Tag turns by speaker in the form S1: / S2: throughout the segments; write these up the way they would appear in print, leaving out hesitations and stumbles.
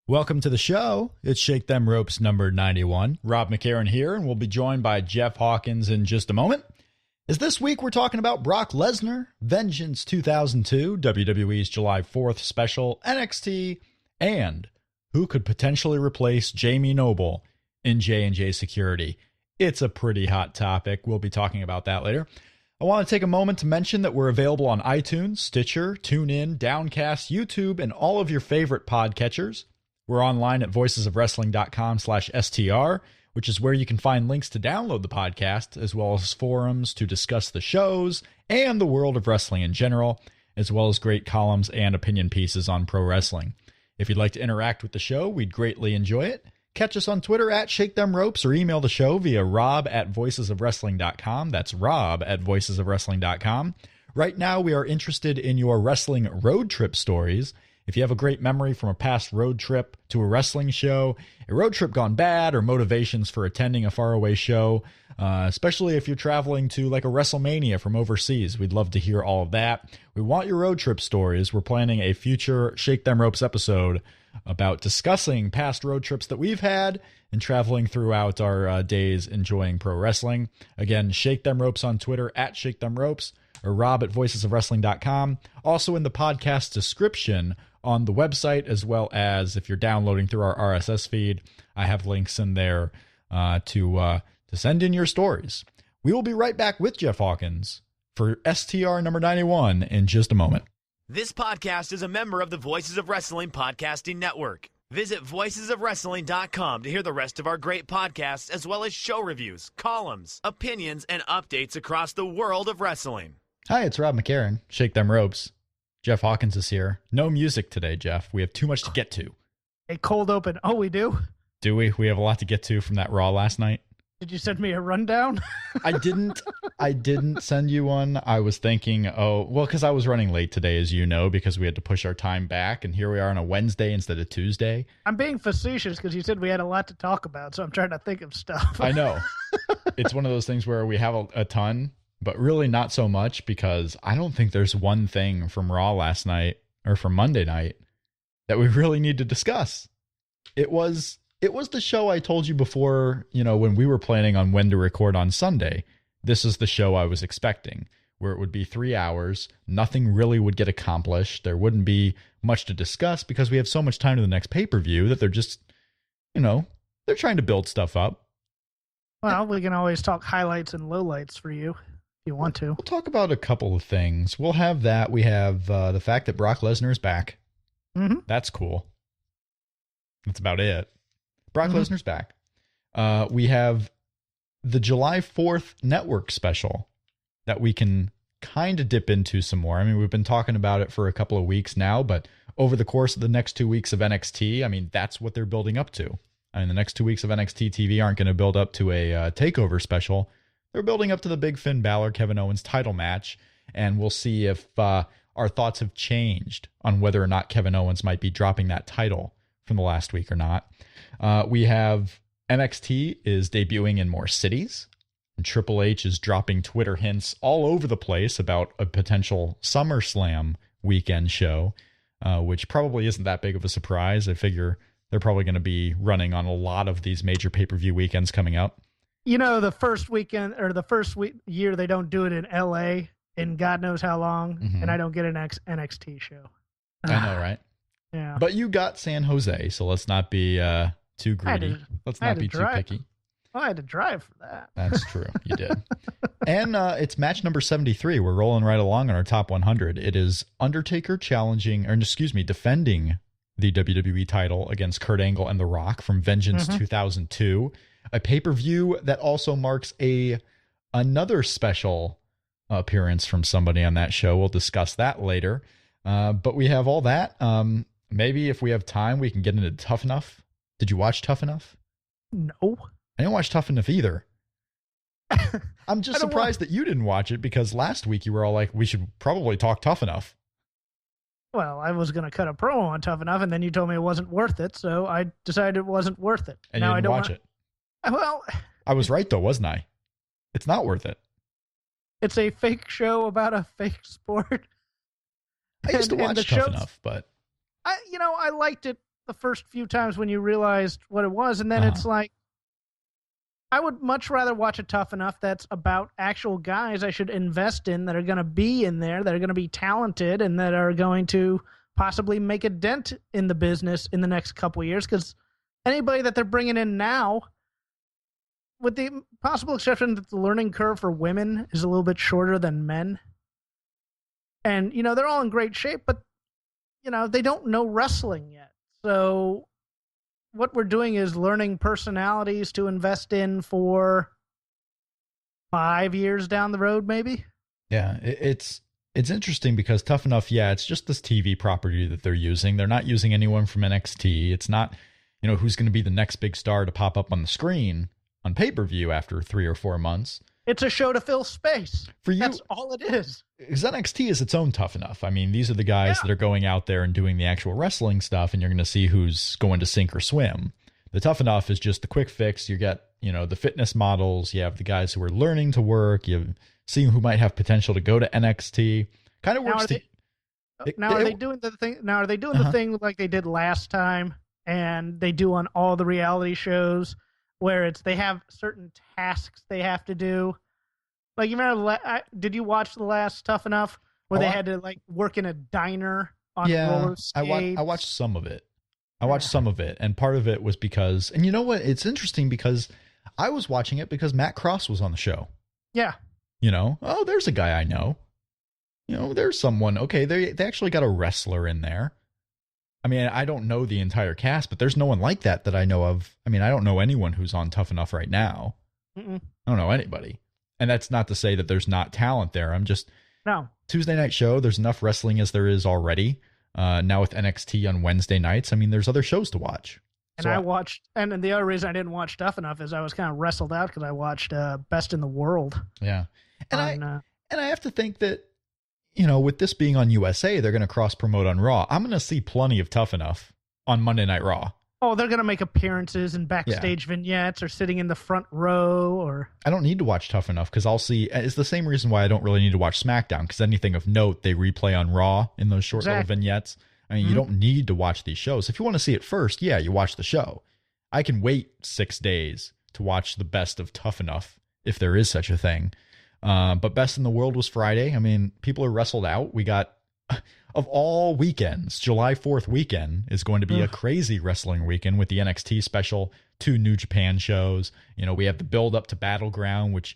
S1: Welcome to the show. It's Shake Them Ropes number 91. Rob McCarran here, and we'll be joined by Jeff Hawkins in just a moment. As this week we're talking about Brock Lesnar, Vengeance 2002, WWE's July 4th special, NXT, and who could potentially replace Jamie Noble in J&J Security. It's a pretty hot topic. We'll be talking about that later. I want to take a moment to mention that we're available on iTunes, Stitcher, TuneIn, Downcast, YouTube, and all of your favorite podcatchers. We're online at voicesofwrestling.com/STR, which is where you can find links to download the podcast, as well as forums to discuss the shows and the world of wrestling in general, as well as great columns and opinion pieces on pro wrestling. If you'd like to interact with the show, we'd greatly enjoy it. Catch us on Twitter at Shake Them Ropes or email the show via rob@voicesofwrestling.com. That's rob@voicesofwrestling.com. Right now, we are interested in your wrestling road trip stories. If you have a great memory from a past road trip to a wrestling show, a road trip gone bad, or motivations for attending a faraway show, especially if you're traveling to like a WrestleMania from overseas, we'd love to hear all of that. We want your road trip stories. We're planning a future Shake Them Ropes episode about discussing past road trips that we've had and traveling throughout our days enjoying pro wrestling. Again, Shake Them Ropes on Twitter at Shake Them Ropes or rob@voicesofwrestling.com. Also in the podcast description on the website, as well as if you're downloading through our RSS feed, I have links in there to send in your stories. We will be right back with Jeff Hawkins for STR number 91 in just a moment.
S2: This podcast is a member of the Voices of Wrestling Podcasting Network. Visit voicesofwrestling.com to hear the rest of our great podcasts, as well as show reviews, columns, opinions, and updates across the world of wrestling.
S1: Hi, it's Rob McCarran. Shake Them Ropes. Jeff Hawkins is here. No music today, Jeff. We have too much to get to.
S3: A cold open. Oh, we do?
S1: Do we? We have a lot to get to from that Raw last night.
S3: Did you send me a rundown?
S1: I didn't send you one. I was thinking, because I was running late today, as you know, because we had to push our time back, and here we are on a Wednesday instead of Tuesday.
S3: I'm being facetious because you said we had a lot to talk about, so I'm trying to think of stuff.
S1: I know. It's one of those things where we have a ton, but really not so much, because I don't think there's one thing from Raw last night or from Monday night that we really need to discuss. It was the show I told you before, when we were planning on when to record on Sunday. This is the show I was expecting, where it would be 3 hours. Nothing really would get accomplished. There wouldn't be much to discuss because we have so much time to the next pay-per-view that they're just, they're trying to build stuff up.
S3: Well, we can always talk highlights and lowlights for you if you want to.
S1: We'll talk about a couple of things. We'll have that. We have the fact that Brock Lesnar is back.
S3: Mm-hmm.
S1: That's cool. That's about it. Brock Lesnar's back. We have the July 4th network special that we can kind of dip into some more. I mean, we've been talking about it for a couple of weeks now, but over the course of the next 2 weeks of NXT, that's what they're building up to. I mean, the next 2 weeks of NXT TV aren't going to build up to a takeover special. They're building up to the big Finn Balor, Kevin Owens title match, and we'll see if our thoughts have changed on whether or not Kevin Owens might be dropping that title from the last week or not. We have NXT is debuting in more cities, and Triple H is dropping Twitter hints all over the place about a potential SummerSlam weekend show, which probably isn't that big of a surprise. I figure they're probably going to be running on a lot of these major pay-per-view weekends coming up.
S3: The first weekend or the first year they don't do it in LA in God knows how long, and I don't get an NXT show.
S1: I know, right?
S3: Yeah.
S1: But you got San Jose, so let's not be too greedy. Let's not be too picky.
S3: Well, I had to drive for that.
S1: That's true. You did. And it's match number 73. We're rolling right along on our top 100. It is Undertaker defending the WWE title against Kurt Angle and The Rock from Vengeance 2002. A pay-per-view that also marks another special appearance from somebody on that show. We'll discuss that later. But we have all that. Maybe if we have time, we can get into Tough Enough. Did you watch Tough Enough?
S3: No.
S1: I didn't watch Tough Enough either. I'm just surprised that you didn't watch it, because last week you were all like, we should probably talk Tough Enough.
S3: Well, I was going to cut a promo on Tough Enough, and then you told me it wasn't worth it, so I decided it wasn't worth it.
S1: And now you didn't watch it.
S3: Well,
S1: I was right, though, wasn't I? It's not worth it.
S3: It's a fake show about a fake sport.
S1: I used to watch Tough Enough, but...
S3: I liked it the first few times when you realized what it was, and then it's like, I would much rather watch a Tough Enough that's about actual guys I should invest in that are going to be in there, that are going to be talented, and that are going to possibly make a dent in the business in the next couple of years. Because anybody that they're bringing in now, with the possible exception that the learning curve for women is a little bit shorter than men, and they're all in great shape, but they don't know wrestling yet. So what we're doing is learning personalities to invest in for 5 years down the road, maybe.
S1: Yeah, it's interesting because Tough Enough, it's just this TV property that they're using. They're not using anyone from NXT. It's not, who's going to be the next big star to pop up on the screen on pay-per-view after 3 or 4 months.
S3: It's a show to fill space.
S1: For you,
S3: that's all it is.
S1: Because NXT is its own Tough Enough. I mean, these are the guys that are going out there and doing the actual wrestling stuff, and you're going to see who's going to sink or swim. The Tough Enough is just the quick fix. You get, the fitness models. You have the guys who are learning to work. You see who might have potential to go to NXT. Kind of works.
S3: Are they doing the thing? Now, are they doing the thing like they did last time, and they do on all the reality shows, where they have certain tasks they have to do? Like, you remember, did you watch the last Tough Enough where they had to work in a diner on roller skates?
S1: I watched some of it. And part of it was because, and you know what? It's interesting because I was watching it because Matt Cross was on the show.
S3: Yeah.
S1: There's a guy I know. There's someone. Okay, they actually got a wrestler in there. I mean, I don't know the entire cast, but there's no one like that I know of. I mean, I don't know anyone who's on Tough Enough right now. I don't know anybody. And that's not to say that there's not talent there. I'm just...
S3: No.
S1: Tuesday night show, there's enough wrestling as there is already. Now with NXT on Wednesday nights, I mean, there's other shows to watch.
S3: And I watched... And the other reason I didn't watch Tough Enough is I was kind of wrestled out because I watched Best in the World.
S1: Yeah. And I have to think that, with this being on USA, they're going to cross-promote on Raw. I'm going to see plenty of Tough Enough on Monday Night Raw.
S3: Oh, they're going to make appearances and backstage vignettes or sitting in the front row or...
S1: I don't need to watch Tough Enough because I'll see... It's the same reason why I don't really need to watch SmackDown, because anything of note, they replay on Raw in those short little vignettes. I mean, you don't need to watch these shows. If you want to see it first, you watch the show. I can wait 6 days to watch the best of Tough Enough, if there is such a thing. But Best in the World was Friday. I mean, people are wrestled out. We got... Of all weekends, July 4th weekend is going to be a crazy wrestling weekend with the NXT special, 2 New Japan shows. We have the build up to Battleground, which,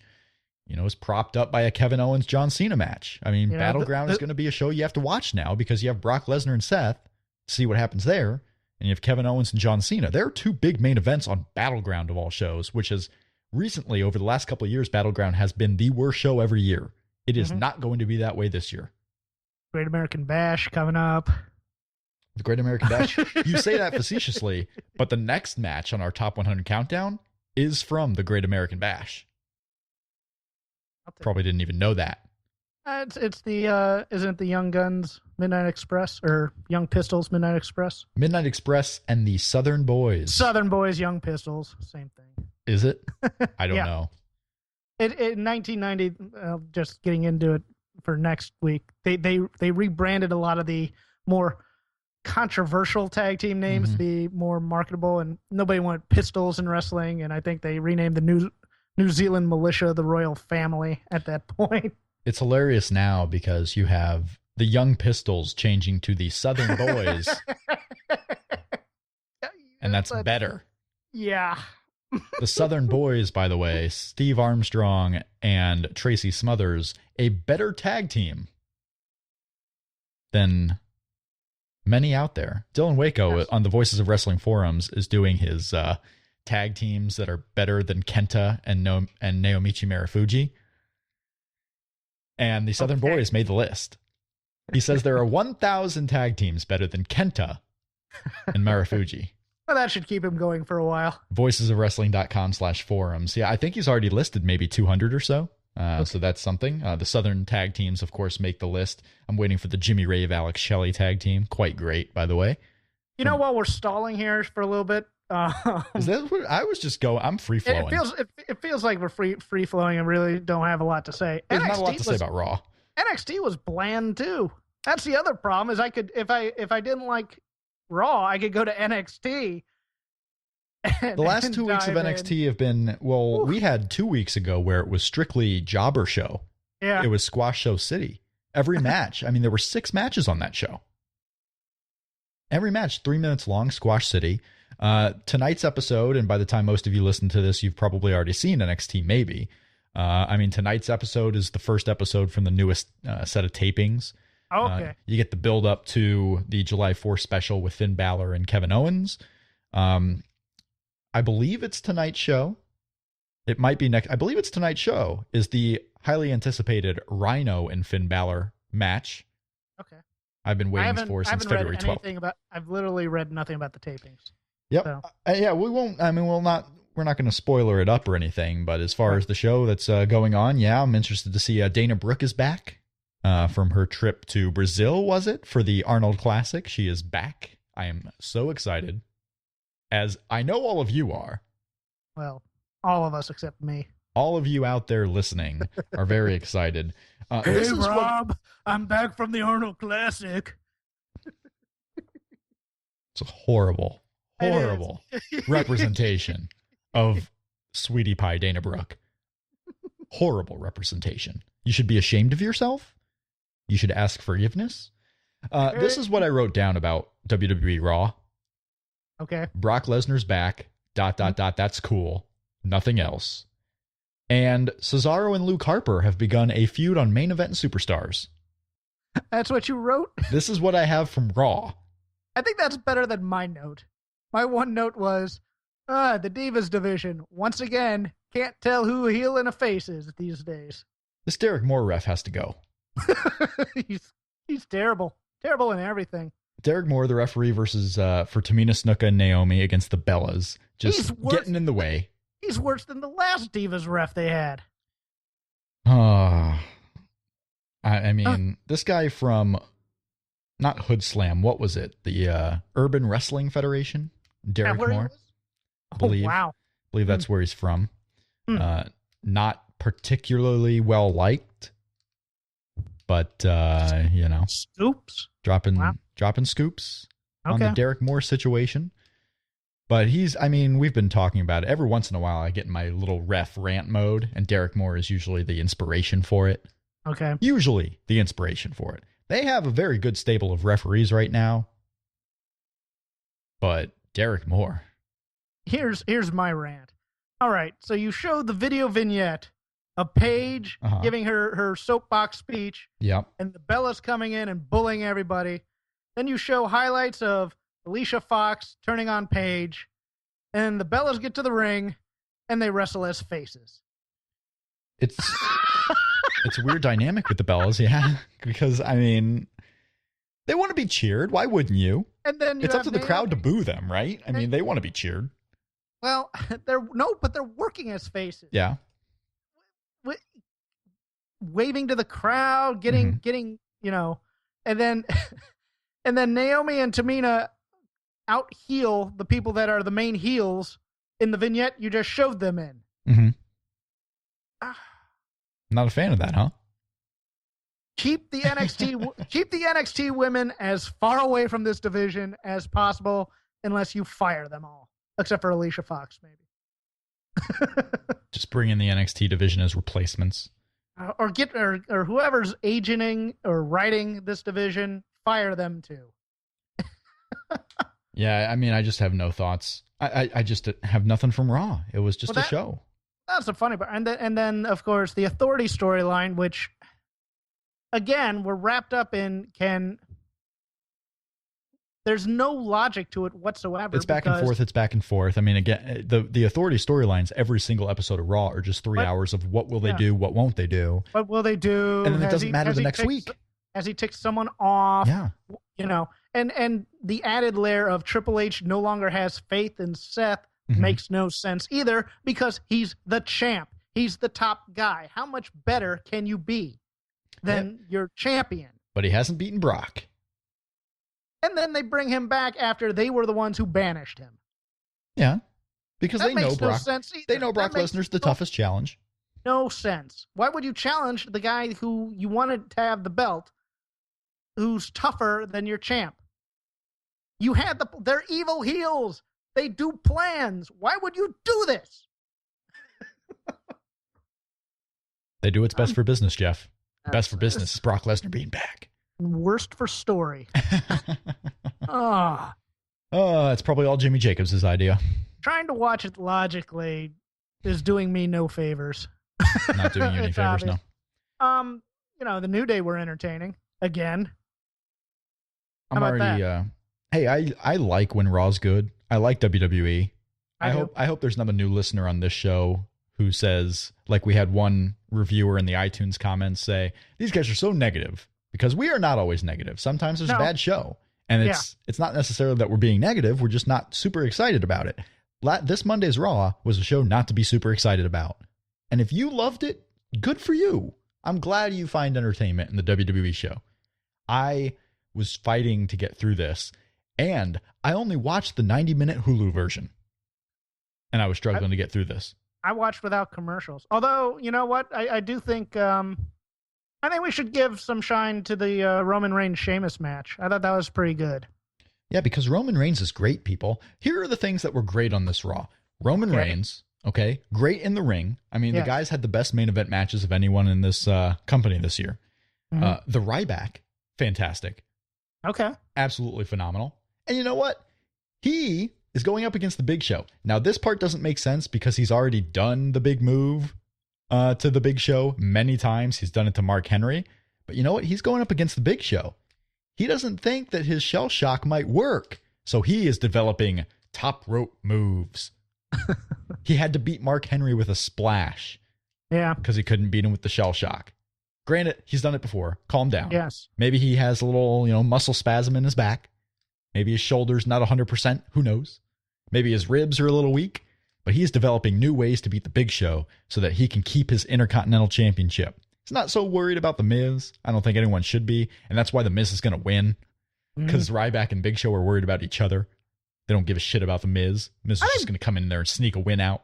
S1: is propped up by a Kevin Owens John Cena match. I mean, Battleground is going to be a show you have to watch now because you have Brock Lesnar and Seth to see what happens there. And you have Kevin Owens and John Cena. There are 2 big main events on Battleground of all shows, which is recently, over the last couple of years, Battleground has been the worst show every year. It is not going to be that way this year.
S3: Great American Bash coming up.
S1: The Great American Bash. You say that facetiously, but the next match on our Top 100 Countdown is from the Great American Bash. Probably didn't even know that.
S3: It's the isn't it the Young Guns Midnight Express or Young Pistols Midnight Express?
S1: Midnight Express and the Southern Boys.
S3: Southern Boys, Young Pistols, same thing.
S1: Is it? I don't know.
S3: In 1990, just getting into it for next week, they rebranded a lot of the more controversial tag team names to be more marketable, and nobody wanted pistols in wrestling, and I think they renamed the New Zealand Militia the Royal Family at that point.
S1: It's hilarious now because you have the Young Pistols changing to the Southern Boys, and that's better.
S3: Yeah.
S1: The Southern Boys, by the way, Steve Armstrong and Tracy Smothers, a better tag team than many out there. Dylan Waco on the Voices of Wrestling forums is doing his tag teams that are better than Kenta and Naomichi Marufuji. And the Southern Boys made the list. He says there are 1,000 tag teams better than Kenta and Marufuji.
S3: Well, that should keep him going for a while.
S1: Voicesofwrestling.com/forums. Yeah, I think he's already listed maybe 200 or so. So that's something. The Southern tag teams, of course, make the list. I'm waiting for the Jimmy Rave, Alex Shelley tag team. Quite great, by the way.
S3: While we're stalling here for a little bit.
S1: Is that what I was just going? I'm free flowing.
S3: It feels like we're free flowing and really don't have a lot to say.
S1: There's not a lot to say about Raw.
S3: NXT was bland too. That's the other problem. Is I could if I didn't like Raw, I could go to NXT.
S1: The last 2 weeks of NXT have been, well, we had 2 weeks ago where it was strictly jobber show.
S3: Yeah.
S1: It was Squash Show City. Every match. I mean, there were 6 matches on that show. Every match, 3 minutes long, Squash City. Tonight's episode, and by the time most of you listen to this, you've probably already seen NXT, maybe. I mean, tonight's episode is the first episode from the newest set of tapings.
S3: Oh, okay.
S1: You get the build up to the July 4th special with Finn Balor and Kevin Owens. I believe it's tonight's show. It might be next. I believe it's tonight's show is the highly anticipated Rhino and Finn Balor match.
S3: Okay.
S1: I've been waiting for since February 12th.
S3: I've literally read nothing about the tapings.
S1: Yep.
S3: So.
S1: Yeah, we won't. I mean, we're not going to spoiler it up or anything. But as far as the show that's going on, yeah, I'm interested to see Dana Brooke is back from her trip to Brazil. Was it for the Arnold Classic? She is back. I am so excited, as I know all of you are.
S3: Well, all of us except me.
S1: All of you out there listening are very excited.
S3: Hey, this is Rob, I'm back from the Arnold Classic.
S1: It's a horrible representation of Sweetie Pie Dana Brooke. Horrible representation. You should be ashamed of yourself. You should ask forgiveness. This is what I wrote down about WWE Raw.
S3: Okay.
S1: Brock Lesnar's back. ... That's cool. Nothing else. And Cesaro and Luke Harper have begun a feud on Main Event Superstars.
S3: That's what you wrote?
S1: This is what I have from Raw.
S3: I think that's better than my note. My one note was, the Divas division, once again, can't tell who a heel and a face is these days.
S1: This Derek Moore ref has to go.
S3: He's terrible. Terrible in everything.
S1: Derek Moore, the referee, versus for Tamina Snuka and Naomi against the Bellas. Just getting in the way.
S3: He's worse than the last Divas ref they had.
S1: I mean, this guy from, not Hood Slam, what was it? The Urban Wrestling Federation? Derek Moore?
S3: Wow.
S1: Believe that's where he's from. Not particularly well liked, but,
S3: Scoops?
S1: Dropping scoops on the Derek Moore situation. But we've been talking about it. Every once in a while, I get in my little ref rant mode, and Derek Moore is usually the inspiration for it.
S3: Okay.
S1: Usually the inspiration for it. They have a very good stable of referees right now. But Derek Moore.
S3: Here's my rant. All right, so you showed the video vignette of Paige giving her soapbox speech.
S1: Yep.
S3: And the Bellas coming in and bullying everybody. Then you show highlights of Alicia Fox turning on Paige, and the Bellas get to the ring, and they wrestle as faces.
S1: It's a weird dynamic with the Bellas, yeah, because they want to be cheered. Why wouldn't you?
S3: And then
S1: it's up to the crowd to boo them, right? I mean, they want to be cheered.
S3: Well, they're working as faces.
S1: Yeah,
S3: waving to the crowd, getting and then Naomi and Tamina out heel the people that are the main heels in the vignette you just showed them in.
S1: Not a fan of that, huh?
S3: Keep the NXT women as far away from this division as possible, unless you fire them all, except for Alicia Fox, maybe.
S1: Just bring in the NXT division as replacements,
S3: or whoever's agenting or writing this division, fire them too.
S1: Yeah, I just have no thoughts. I just have nothing from Raw. It was just a show.
S3: That's the funny part. And then, of course, the Authority storyline, which, again, we're wrapped up in there's no logic to it whatsoever.
S1: It's back and forth. It's back and forth. I mean, again, the Authority storylines, every single episode of Raw are just 3 hours of what will they do, what won't they do.
S3: What will they do?
S1: And then it doesn't matter the next week.
S3: Has he ticked someone off?
S1: Yeah.
S3: And the added layer of Triple H no longer has faith in Seth makes no sense either, because he's the champ. He's the top guy. How much better can you be than your champion?
S1: But he hasn't beaten Brock.
S3: And then they bring him back after they were the ones who banished him.
S1: Yeah. Because they know Brock.
S3: They
S1: know Brock Lesnar's the toughest challenge.
S3: No sense. Why would you challenge the guy who you wanted to have the belt, who's tougher than your champ? They're evil heels. They do plans. Why would you do this?
S1: They do what's best for business, Jeff. Best for business is Brock Lesnar being back.
S3: Worst for story.
S1: It's probably all Jimmy Jacobs' idea.
S3: Trying to watch it logically is doing me no favors.
S1: Not doing you any favors,
S3: obvious.
S1: No.
S3: The New Day were entertaining again.
S1: I'm already. Hey, I like when Raw's good. I like WWE. I hope there's not a new listener on this show who says, like we had one reviewer in the iTunes comments say, these guys are so negative, because we are not always negative. Sometimes there's a bad show, and it's not necessarily that we're being negative. We're just not super excited about it. This Monday's Raw was a show not to be super excited about. And if you loved it, good for you. I'm glad you find entertainment in the WWE show. I was fighting to get through this, and I only watched the 90-minute Hulu version. And I was struggling to get through this.
S3: I watched without commercials. Although, you know what? I do think I think we should give some shine to the Roman Reigns Sheamus match. I thought that was pretty good.
S1: Yeah, because Roman Reigns is great, people. Here are the things that were great on this Raw. Roman Reigns, great in the ring. I mean, the guys had the best main event matches of anyone in this company this year. The Ryback, fantastic.
S3: Okay.
S1: Absolutely phenomenal. And you know what? He is going up against the Big Show. Now, this part doesn't make sense because he's already done the big move to the Big Show many times. He's done it to Mark Henry. But you know what? He's going up against the Big Show. He doesn't think that his shell shock might work. So he is developing top rope moves. He had to beat Mark Henry with a splash.
S3: Yeah.
S1: Because he couldn't beat him with the shell shock. Granted, he's done it before. Calm down.
S3: Yes.
S1: Maybe he has a little, muscle spasm in his back. Maybe his shoulder's not 100%. Who knows? Maybe his ribs are a little weak. But he's developing new ways to beat the Big Show so that he can keep his Intercontinental Championship. He's not so worried about The Miz. I don't think anyone should be. And that's why The Miz is going to win. Because Ryback and Big Show are worried about each other. They don't give a shit about The Miz. Miz is just going to come in there and sneak a win out.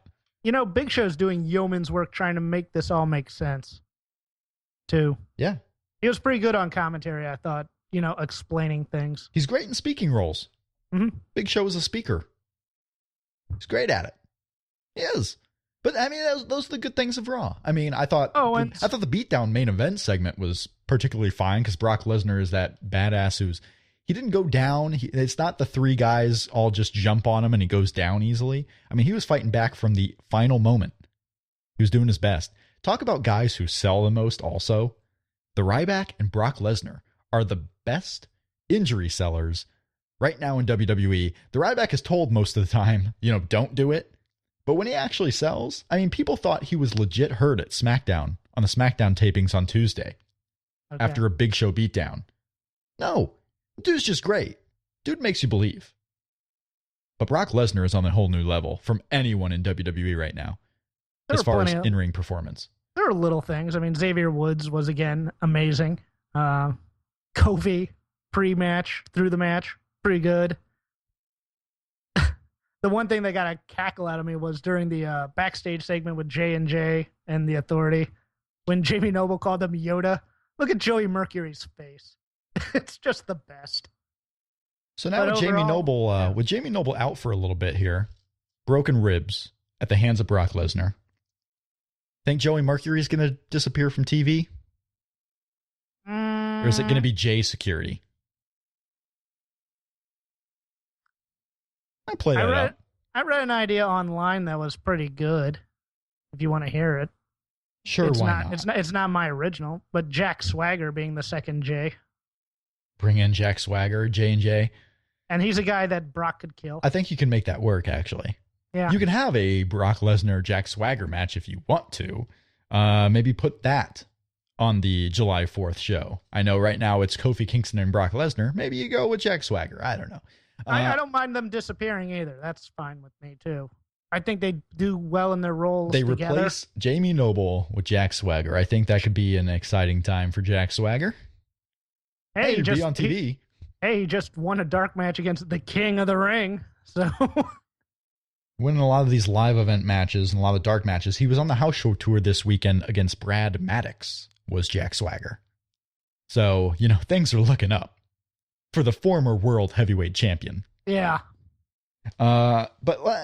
S3: Big Show's doing yeoman's work trying to make this all make sense, too.
S1: Yeah.
S3: He was pretty good on commentary, I thought, explaining things.
S1: He's great in speaking roles. Big Show is a speaker. He's great at it. He is. But, I mean, those are the good things of Raw. I mean, I thought the Beatdown main event segment was particularly fine because Brock Lesnar is that badass he didn't go down. It's not the three guys all just jump on him and he goes down easily. I mean, he was fighting back from the final moment. He was doing his best. Talk about guys who sell the most also. The Ryback and Brock Lesnar are the best injury sellers right now in WWE. The Ryback is told most of the time, don't do it. But when he actually sells, I mean, people thought he was legit hurt at SmackDown on the SmackDown tapings on Tuesday after a Big Show beatdown. No, dude's just great. Dude makes you believe. But Brock Lesnar is on a whole new level from anyone in WWE right now as far as in-ring performance.
S3: There are little things. I mean, Xavier Woods was, again, amazing. Kofi, pre-match, through the match, pretty good. The one thing that got a cackle out of me was during the backstage segment with J&J and the Authority, when Jamie Noble called them Yoda. Look at Joey Mercury's face. It's just the best.
S1: So now with Jamie Noble out for a little bit here, broken ribs at the hands of Brock Lesnar. Think Joey Mercury is going to disappear from TV? Or is it going to be Jay Security? I play that up.
S3: I read an idea online that was pretty good. If you want to hear it,
S1: sure. Why not?
S3: It's not my original, but Jack Swagger being the second J.
S1: Bring in Jack Swagger, J&J,
S3: and he's a guy that Brock could kill.
S1: I think you can make that work. Actually,
S3: yeah.
S1: You can have a Brock Lesnar Jack Swagger match if you want to. Maybe put that on the July 4th show. I know right now it's Kofi Kingston and Brock Lesnar. Maybe you go with Jack Swagger. I don't know.
S3: I don't mind them disappearing either. That's fine with me, too. I think they do well in their roles together. They replace
S1: Jamie Noble with Jack Swagger. I think that could be an exciting time for Jack Swagger. Hey, he'd be on TV.
S3: He just won a dark match against the King of the Ring. So
S1: winning a lot of these live event matches and a lot of dark matches. He was on the house show tour this weekend against Brad Maddox, was Jack Swagger. So, things are looking up for the former world heavyweight champion.
S3: Yeah.
S1: But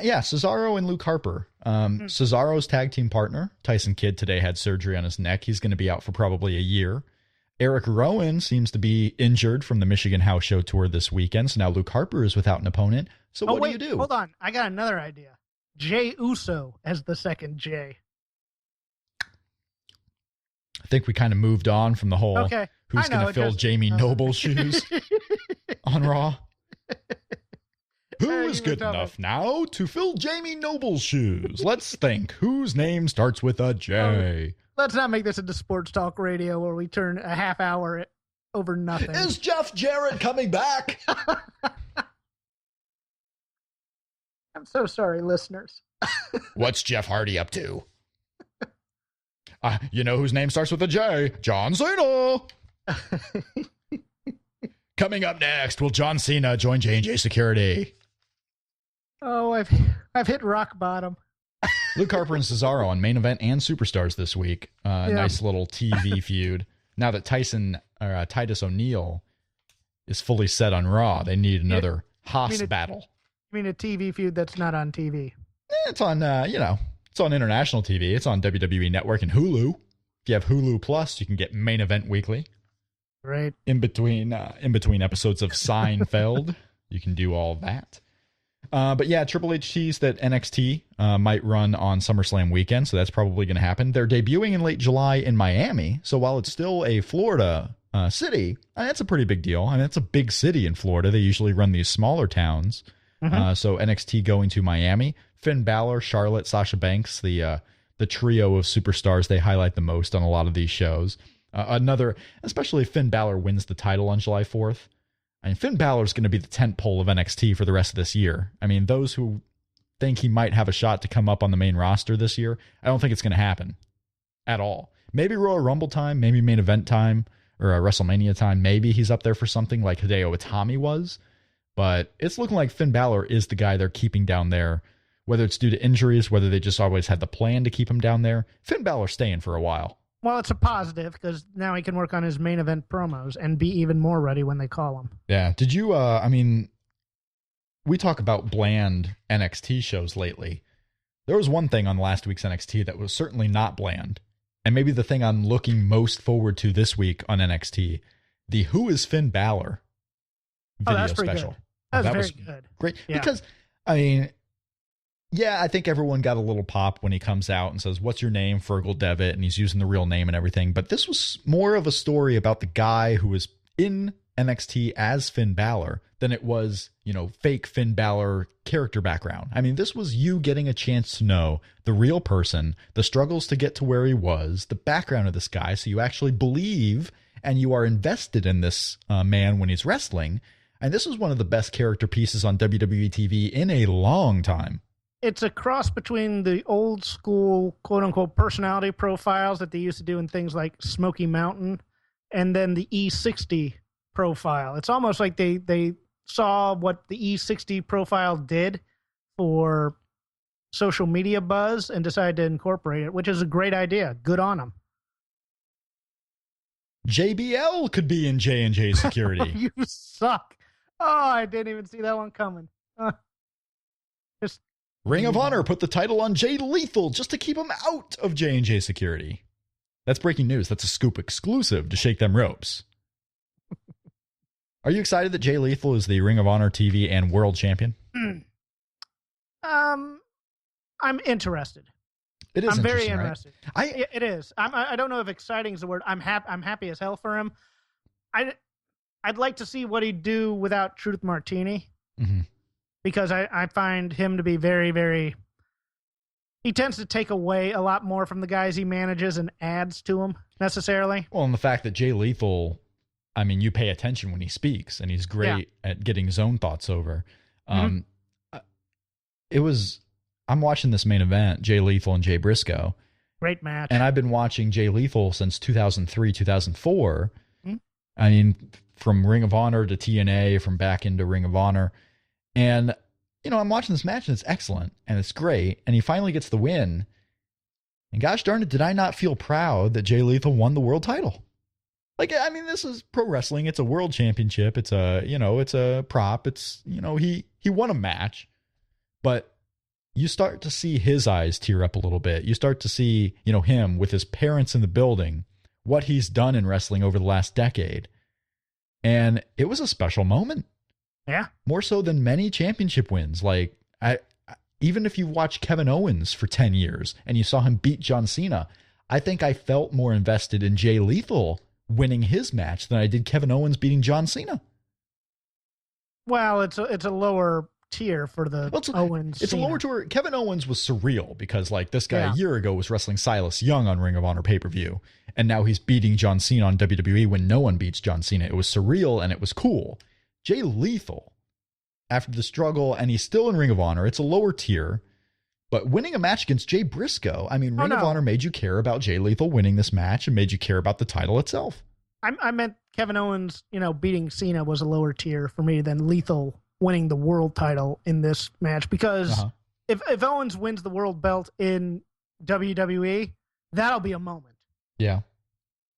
S1: yeah, Cesaro and Luke Harper. Cesaro's tag team partner, Tyson Kidd, today had surgery on his neck. He's going to be out for probably a year. Eric Rowan seems to be injured from the Michigan House Show tour this weekend. So now Luke Harper is without an opponent. So what do you do?
S3: Hold on. I got another idea. Jay Uso as the second Jay.
S1: I think we kind of moved on from the whole who's going to fill Jamie Noble's shoes on Raw. Who is good enough now to fill Jamie Noble's shoes? Let's think. Whose name starts with a J?
S3: Let's not make this into sports talk radio where we turn a half hour over nothing.
S1: Is Jeff Jarrett coming back?
S3: I'm so sorry, listeners.
S1: What's Jeff Hardy up to? You know whose name starts with a J? John Cena. Coming up next, will John Cena join J&J Security?
S3: Oh, I've hit rock bottom.
S1: Luke Harper and Cesaro on Main Event and Superstars this week. Nice little TV feud. Now that Titus O'Neil is fully set on Raw, they need another Haas battle.
S3: You mean a TV feud that's not on TV?
S1: It's on, it's on international TV. It's on WWE Network and Hulu. If you have Hulu Plus, you can get Main Event weekly.
S3: Right.
S1: In between episodes of Seinfeld, you can do all that. But yeah, Triple H teased that NXT might run on SummerSlam weekend, so that's probably going to happen. They're debuting in late July in Miami, so while it's still a Florida city, that's a pretty big deal. I mean, it's a big city in Florida. They usually run these smaller towns. So NXT going to Miami. Finn Balor, Charlotte, Sasha Banks, the trio of superstars they highlight the most on a lot of these shows. Especially if Finn Balor wins the title on July 4th. I mean, Finn Balor is going to be the tentpole of NXT for the rest of this year. I mean, those who think he might have a shot to come up on the main roster this year, I don't think it's going to happen at all. Maybe Royal Rumble time, maybe main event time, or WrestleMania time. Maybe he's up there for something like Hideo Itami was. But it's looking like Finn Balor is the guy they're keeping down there, whether it's due to injuries, whether they just always had the plan to keep him down there. Finn Balor's staying for a while.
S3: Well, it's a positive because now he can work on his main event promos and be even more ready when they call him.
S1: Yeah. Did you, we talk about bland NXT shows lately. There was one thing on last week's NXT that was certainly not bland. And maybe the thing I'm looking most forward to this week on NXT, the Who is Finn Balor video special.
S3: Good. That was very good.
S1: Great. Yeah. Because, I think everyone got a little pop when he comes out and says, "What's your name, Fergal Devitt?" and he's using the real name and everything. But this was more of a story about the guy who was in NXT as Finn Balor than it was, fake Finn Balor character background. I mean, this was you getting a chance to know the real person, the struggles to get to where he was, the background of this guy, so you actually believe and you are invested in this man when he's wrestling. And this was one of the best character pieces on WWE TV in a long time.
S3: It's a cross between the old school, quote unquote, personality profiles that they used to do in things like Smoky Mountain and then the E60 profile. It's almost like they saw what the E60 profile did for social media buzz and decided to incorporate it, which is a great idea. Good on them.
S1: JBL could be in J&J Security.
S3: You suck. Oh, I didn't even see that one coming. Just
S1: Ring of Honor put the title on Jay Lethal just to keep him out of J&J Security. That's breaking news. That's a scoop exclusive to Shake Them Ropes. Are you excited that Jay Lethal is the Ring of Honor TV and World Champion?
S3: I'm interested.
S1: It is.
S3: I'm very interested.
S1: Right?
S3: It is. I don't know if exciting is the word. I'm happy as hell for him. I'd like to see what he'd do without Truth Martini.
S1: Mm-hmm.
S3: Because I find him to be very, very... He tends to take away a lot more from the guys he manages and adds to them, necessarily.
S1: Well, and the fact that Jay Lethal, you pay attention when he speaks, and he's great at getting his own thoughts over. I'm watching this main event, Jay Lethal and Jay Briscoe.
S3: Great match.
S1: And I've been watching Jay Lethal since 2003, 2004. Mm-hmm. From Ring of Honor to TNA, from back into Ring of Honor. And, I'm watching this match and it's excellent and it's great. And he finally gets the win. And gosh darn it, did I not feel proud that Jay Lethal won the world title? This is pro wrestling. It's a world championship. It's a, it's a prop. It's, he he won a match, but you start to see his eyes tear up a little bit. You start to see, him with his parents in the building, what he's done in wrestling over the last decade. And it was a special moment.
S3: Yeah.
S1: More so than many championship wins. Like, even if you watched Kevin Owens for 10 years and you saw him beat John Cena, I think I felt more invested in Jay Lethal winning his match than I did Kevin Owens beating John Cena.
S3: Well, it's a lower tier for the Owens.
S1: It's
S3: Cena.
S1: a lower tier. Kevin Owens was surreal because this guy
S3: Yeah.
S1: a year ago was wrestling Silas Young on Ring of Honor pay-per-view, and now he's beating John Cena on WWE when no one beats John Cena. It was surreal and it was cool. Jay Lethal, after the struggle, and he's still in Ring of Honor, it's a lower tier, but winning a match against Jay Briscoe, Ring of Honor made you care about Jay Lethal winning this match and made you care about the title itself.
S3: I meant Kevin Owens, beating Cena was a lower tier for me than Lethal winning the world title in this match, because if Owens wins the world belt in WWE, that'll be a moment.
S1: Yeah.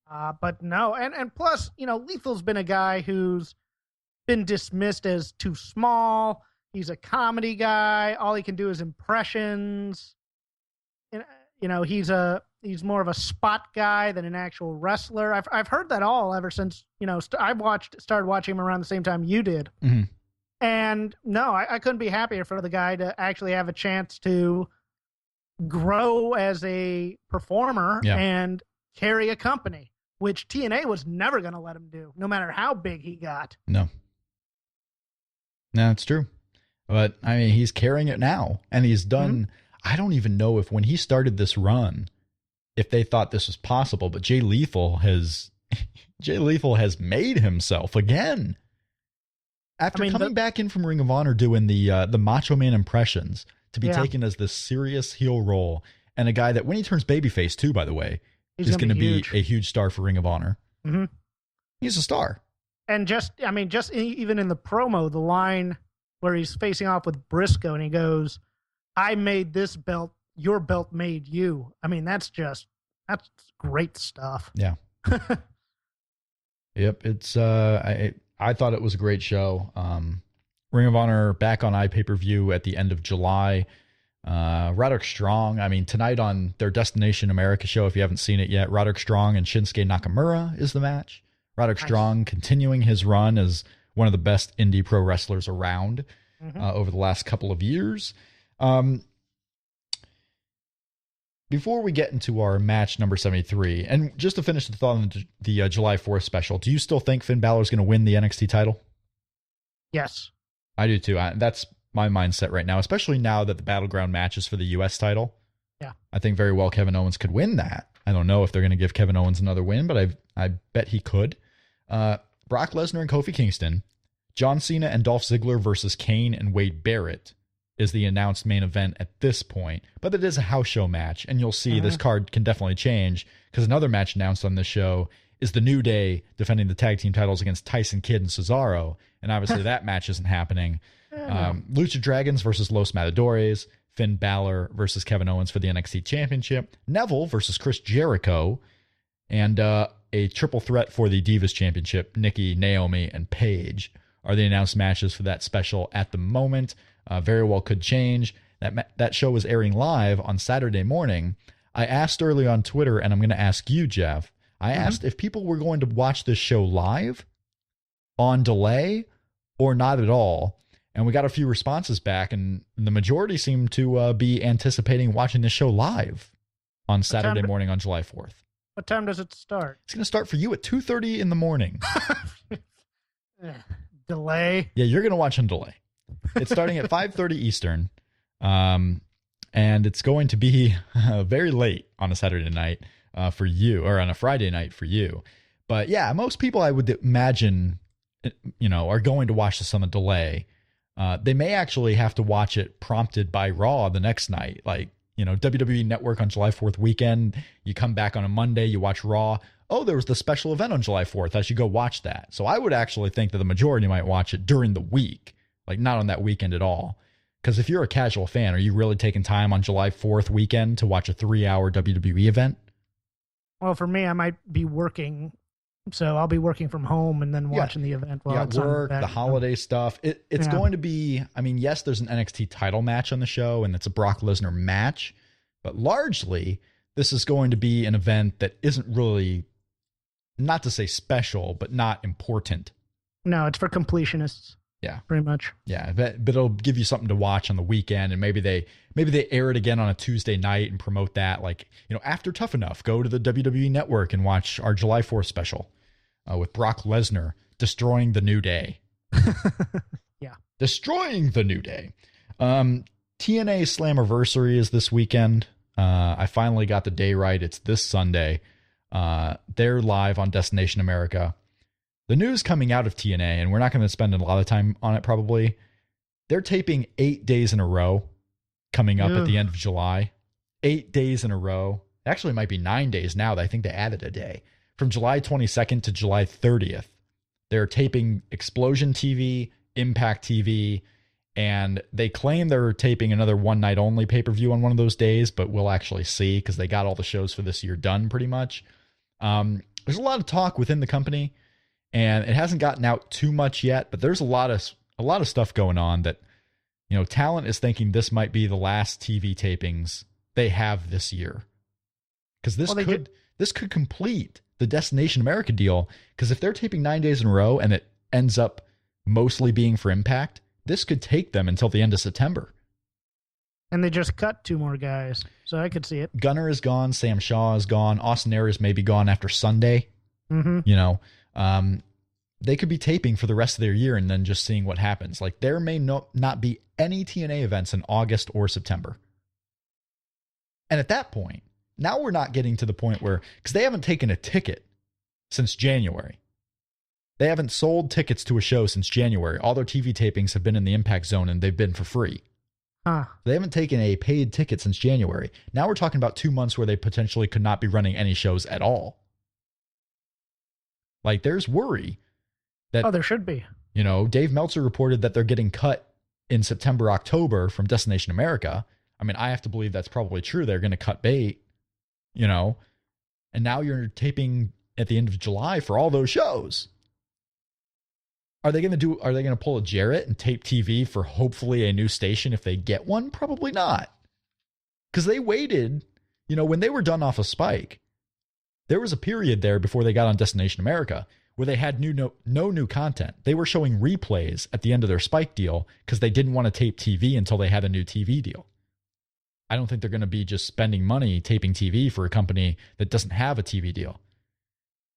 S3: But no, and plus, Lethal's been a guy who's been dismissed as too small. He's a comedy guy. All he can do is impressions. And, he's more of a spot guy than an actual wrestler. I've heard that all ever since, started watching him around the same time you did.
S1: Mm-hmm.
S3: And no, I couldn't be happier for the guy to actually have a chance to grow as a performer and carry a company, which TNA was never going to let him do, no matter how big he got.
S1: No, it's true. But, he's carrying it now. And he's done, I don't even know if when he started this run, if they thought this was possible, but Jay Lethal has made himself again. After coming back in from Ring of Honor doing the Macho Man impressions, to be taken as this serious heel role, and a guy that when he turns babyface too, by the way, is going to be a huge star for Ring of Honor.
S3: Mm-hmm.
S1: He's a star.
S3: And even in the promo, the line where he's facing off with Briscoe and he goes, "I made this belt, your belt made you." That's great stuff.
S1: Yeah. Yep. It's, I thought it was a great show. Ring of Honor back on iPay-per-view at the end of July. Roderick Strong, tonight on their Destination America show, if you haven't seen it yet, Roderick Strong and Shinsuke Nakamura is the match. Roderick Strong continuing his run as one of the best indie pro wrestlers around over the last couple of years. Before we get into our match number 73, and just to finish the thought on the July 4th special, do you still think Finn Balor is going to win the NXT title?
S3: Yes.
S1: I do too. That's my mindset right now, especially now that the Battleground match is for the U.S. title.
S3: Yeah.
S1: I think very well Kevin Owens could win that. I don't know if they're going to give Kevin Owens another win, but I bet he could. Brock Lesnar and Kofi Kingston, John Cena and Dolph Ziggler versus Kane and Wade Barrett is the announced main event at this point, but it is a house show match, and you'll see this card can definitely change, because another match announced on this show is the New Day defending the tag team titles against Tyson Kidd and Cesaro, and obviously that match isn't happening. Lucha Dragons versus Los Matadores, Finn Balor versus Kevin Owens for the NXT Championship, Neville versus Chris Jericho, and a triple threat for the Divas Championship, Nikki, Naomi, and Paige are the announced matches for that special at the moment. Very well could change. That show was airing live on Saturday morning. I asked early on Twitter, and I'm going to ask you, Jeff. I asked if people were going to watch this show live, on delay, or not at all. And we got a few responses back, and the majority seemed to be anticipating watching this show live on Saturday morning on July 4th.
S3: What time does it start?
S1: It's going to start for you at 2:30 in the morning.
S3: Delay?
S1: Yeah, you're going to watch on delay. It's starting at 5:30 Eastern, and it's going to be very late on a Saturday night for you, or on a Friday night for you. But yeah, most people I would imagine, are going to watch this on a delay. They may actually have to watch it prompted by Raw the next night. Like, WWE Network on July 4th weekend, you come back on a Monday, you watch Raw. Oh, there was the special event on July 4th. I should go watch that. So I would actually think that the majority might watch it during the week, like not on that weekend at all. Because if you're a casual fan, are you really taking time on July 4th weekend to watch a 3-hour WWE event?
S3: Well, for me, I might be working So I'll be working from home and then watching the event while it's
S1: work,
S3: on
S1: the holiday stuff. It's going to be, I mean, yes, there's an NXT title match on the show and it's a Brock Lesnar match, but largely this is going to be an event that isn't really, not to say special, but not important.
S3: No, it's for completionists.
S1: Yeah.
S3: Pretty much.
S1: Yeah, but it'll give you something to watch on the weekend, and maybe they air it again on a Tuesday night and promote that. Like, after Tough Enough, go to the WWE Network and watch our July 4th special with Brock Lesnar destroying the New Day.
S3: Yeah. Destroying
S1: the New Day. TNA Slammiversary is this weekend. I finally got the day right. It's this Sunday. They're live on Destination America. The news coming out of TNA, and we're not going to spend a lot of time on it probably, they're taping 8 days in a row coming up at the end of July. 8 days in a row. Actually, it might be 9 days now. I think they added a day. From July 22nd to July 30th. They're taping Explosion TV, Impact TV, and they claim they're taping another one night only pay-per-view on one of those days, but we'll actually see because they got all the shows for this year done pretty much. There's a lot of talk within the company, and it hasn't gotten out too much yet, but there's a lot of stuff going on that, talent is thinking this might be the last TV tapings they have this year. Because this could complete the Destination America deal, because if they're taping 9 days in a row and it ends up mostly being for Impact, this could take them until the end of September.
S3: And they just cut 2 more guys, so I could see it.
S1: Gunner is gone. Sam Shaw is gone. Austin Aries may be gone after Sunday.
S3: Mm-hmm.
S1: They could be taping for the rest of their year and then just seeing what happens. Like, there may not be any TNA events in August or September. And at that point, now we're not getting to the point where, because they haven't taken a ticket since January. They haven't sold tickets to a show since January. All their TV tapings have been in the Impact Zone and they've been for free. They haven't taken a paid ticket since January. Now we're talking about 2 months where they potentially could not be running any shows at all. Like, there's worry that...
S3: Oh, there should be.
S1: Dave Meltzer reported that they're getting cut in September, October from Destination America. I mean, I have to believe that's probably true. They're going to cut bait, and now you're taping at the end of July for all those shows. Are they going to pull a Jarrett and tape TV for hopefully a new station if they get one? Probably not. Because they waited, when they were done off of Spike, there was a period there before they got on Destination America where they had no new content. They were showing replays at the end of their Spike deal because they didn't want to tape TV until they had a new TV deal. I don't think they're going to be just spending money taping TV for a company that doesn't have a TV deal.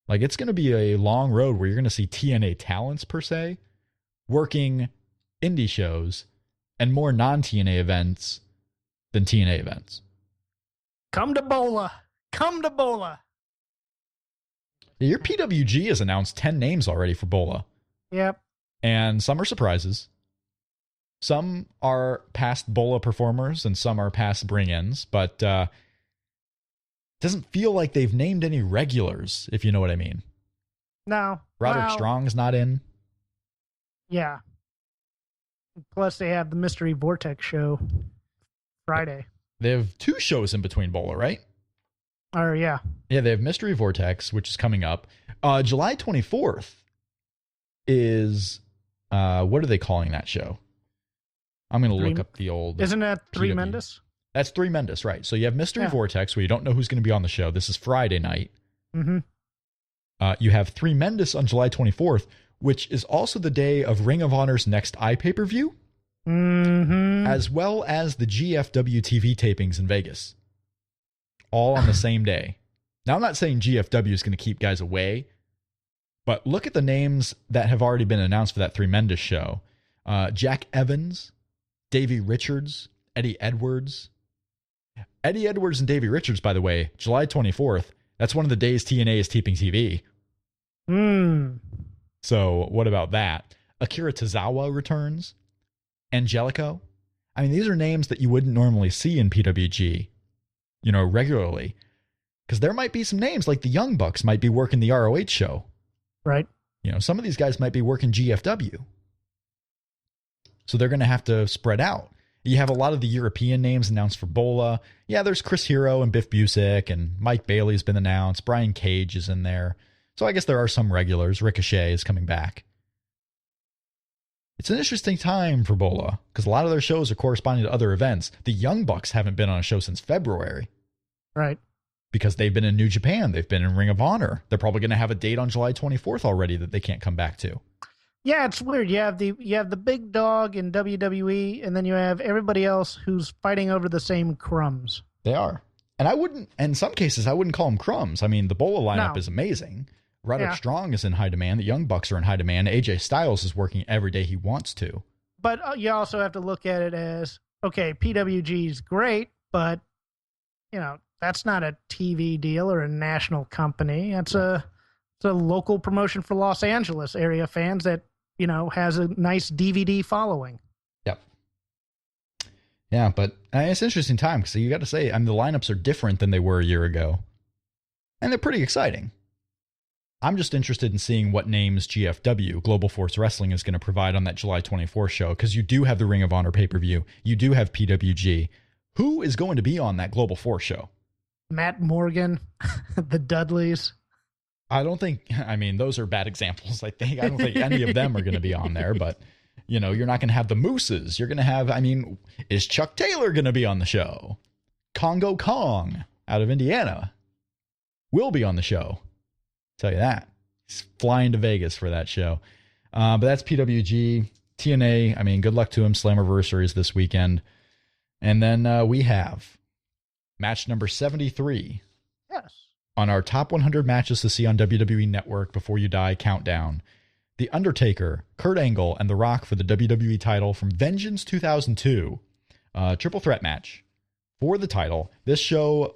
S1: Like, it's going to be a long road where you're going to see TNA talents, per se, working indie shows and more non-TNA events than TNA events.
S3: Come to Bola. Come to Bola.
S1: Your PWG has announced 10 names already for Bola.
S3: Yep.
S1: And some are surprises. Some are past Bola performers and some are past bring-ins, but doesn't feel like they've named any regulars, if you know what I mean.
S3: No.
S1: Roderick Strong's not in.
S3: Yeah. Plus they have the Mystery Vortex show Friday.
S1: They have 2 shows in between Bola, right?
S3: Yeah.
S1: Yeah, they have Mystery Vortex, which is coming up. July 24th is, what are they calling that show? I'm going to look up the old...
S3: Isn't that Three
S1: PW.
S3: Mendes?
S1: That's Three Mendes, right. So you have Mystery Vortex, where you don't know who's going to be on the show. This is Friday night.
S3: Mm-hmm.
S1: You have Three Mendes on July 24th, which is also the day of Ring of Honor's next iPay-per-view, as well as the GFW TV tapings in Vegas. All on the same day. Now, I'm not saying GFW is going to keep guys away, but look at the names that have already been announced for that Three Mendes show. Jack Evans, Davey Richards, Eddie Edwards. Eddie Edwards and Davey Richards, by the way, July 24th, that's one of the days TNA is taping TV. So what about that? Akira Tozawa returns. Angelico. I mean, these are names that you wouldn't normally see in PWG, regularly. Because there might be some names, like the Young Bucks might be working the ROH show.
S3: Right.
S1: Some of these guys might be working GFW. So they're going to have to spread out. You have a lot of the European names announced for Bola. Yeah, there's Chris Hero and Biff Busick, and Mike Bailey's been announced. Brian Cage is in there. So I guess there are some regulars. Ricochet is coming back. It's an interesting time for Bola because a lot of their shows are corresponding to other events. The Young Bucks haven't been on a show since February.
S3: Right.
S1: Because they've been in New Japan. They've been in Ring of Honor. They're probably going to have a date on July 24th already that they can't come back to.
S3: Yeah, it's weird. You have the big dog in WWE, and then you have everybody else who's fighting over the same crumbs.
S1: They are. And in some cases, I wouldn't call them crumbs. I mean, the Bola lineup is amazing. Roderick Strong is in high demand. The Young Bucks are in high demand. AJ Styles is working every day he wants to.
S3: But you also have to look at it as, okay, PWG is great, but, that's not a TV deal or a national company. It's a local promotion for Los Angeles area fans that, has a nice DVD following.
S1: Yep. Yeah, but it's an interesting time because you got to say, the lineups are different than they were a year ago. And they're pretty exciting. I'm just interested in seeing what names GFW, Global Force Wrestling, is going to provide on that July 24th show, because you do have the Ring of Honor pay-per-view. You do have PWG. Who is going to be on that Global Force show?
S3: Matt Morgan, the Dudleys.
S1: I don't think, those are bad examples. I don't think any of them are going to be on there, but, you're not going to have the Mooses. You're going to have, is Chuck Taylor going to be on the show? Congo Kong out of Indiana will be on the show. Tell you that. He's flying to Vegas for that show. But that's PWG. TNA, good luck to him. Slammiversary is this weekend. And then we have match number 73.
S3: Yes.
S1: On our top 100 matches to see on WWE Network Before You Die countdown. The Undertaker, Kurt Angle, and The Rock for the WWE title from Vengeance 2002. Triple threat match for the title. This show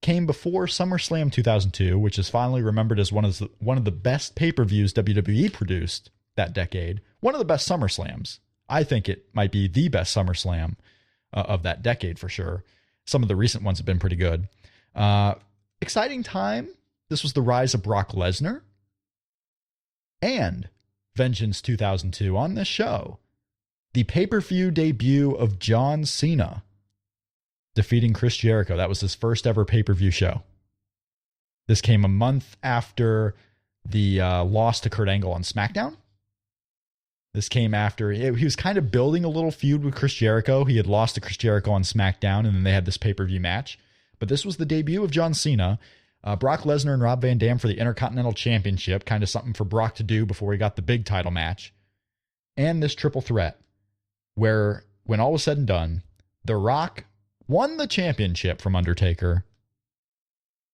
S1: came before SummerSlam 2002, which is finally remembered as one of the best pay-per-views WWE produced that decade. One of the best SummerSlams. I think it might be the best SummerSlam of that decade for sure. Some of the recent ones have been pretty good. Exciting time. This was the rise of Brock Lesnar. And Vengeance 2002 on this show. The pay-per-view debut of John Cena defeating Chris Jericho. That was his first ever pay-per-view show. This came a month after the loss to Kurt Angle on SmackDown. This came after he was kind of building a little feud with Chris Jericho. He had lost to Chris Jericho on SmackDown, and then they had this pay-per-view match. But this was the debut of John Cena. Brock Lesnar and Rob Van Dam for the Intercontinental Championship, kind of something for Brock to do before he got the big title match. And this triple threat, where when all was said and done, The Rock won the championship from Undertaker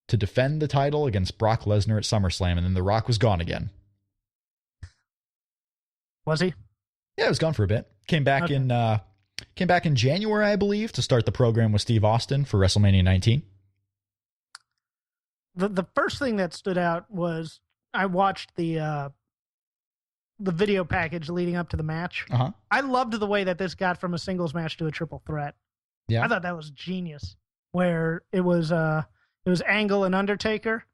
S1: to defend the title against Brock Lesnar at SummerSlam, and then The Rock was gone again.
S3: Was he?
S1: Yeah, he was gone for a bit. Came back in January, I believe, to start the program with Steve Austin for WrestleMania 19.
S3: The first thing that stood out was I watched the video package leading up to the match.
S1: Uh-huh.
S3: I loved the way that this got from a singles match to a triple threat.
S1: Yeah.
S3: I thought that was genius. Where it was Angle and Undertaker,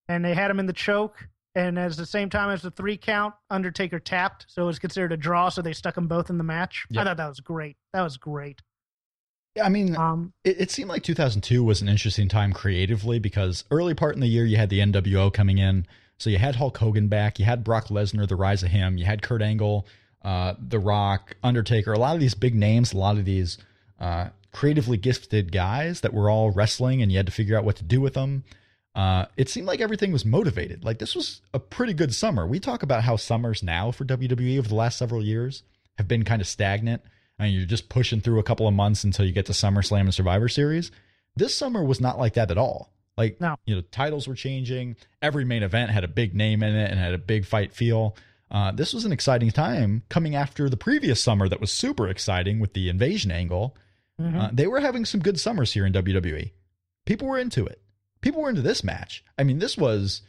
S3: and they had him in the choke, and at the same time as the 3 count, Undertaker tapped, so it was considered a draw, so they stuck them both in the match. Yep. I thought that was great. That was great.
S1: Yeah, it seemed like 2002 was an interesting time creatively because early part in the year you had the NWO coming in, so you had Hulk Hogan back, you had Brock Lesnar, the rise of him, you had Kurt Angle, The Rock, Undertaker, a lot of these big names, a lot of these creatively gifted guys that were all wrestling, and you had to figure out what to do with them. It seemed like everything was motivated. Like, this was a pretty good summer. We talk about how summers now for WWE over the last several years have been kind of stagnant. You're just pushing through a couple of months until you get to SummerSlam and Survivor Series. This summer was not like that at all. Like, no. Titles were changing. Every main event had a big name in it and had a big fight feel. This was an exciting time coming after the previous summer that was super exciting with the invasion angle. Mm-hmm. They were having some good summers here in WWE. People were into it. People were into this match. This was